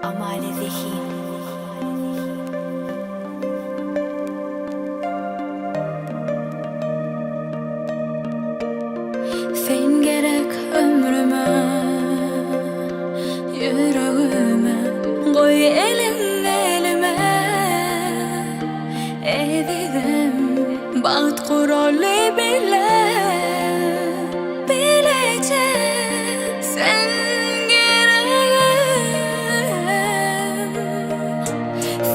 Amalia. Sen gerek ömrüme, yüreğime, koy elin elime. Evidim, baht kuralı bile, bilecek sen gereğim.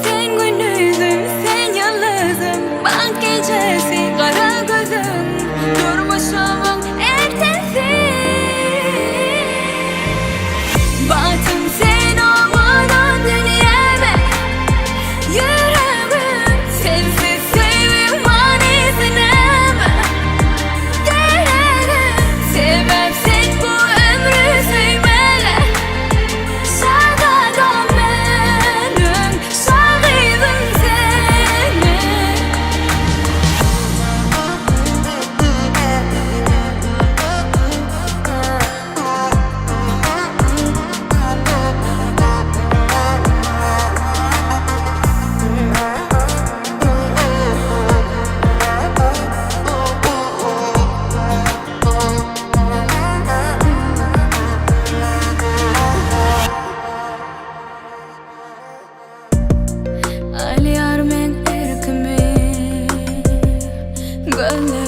Sen gündüzüm, sen yıldızım, bak gecesi kara gözüm, durmuşumun ertesi. Baktım sen olmadan dünyama, yüreğim sensiz sevim manisine mi? Gereğim sebep sen bu ömrü süymele. Şagadan benim, şahidim senin. Aliyar men erkimi, gönlüm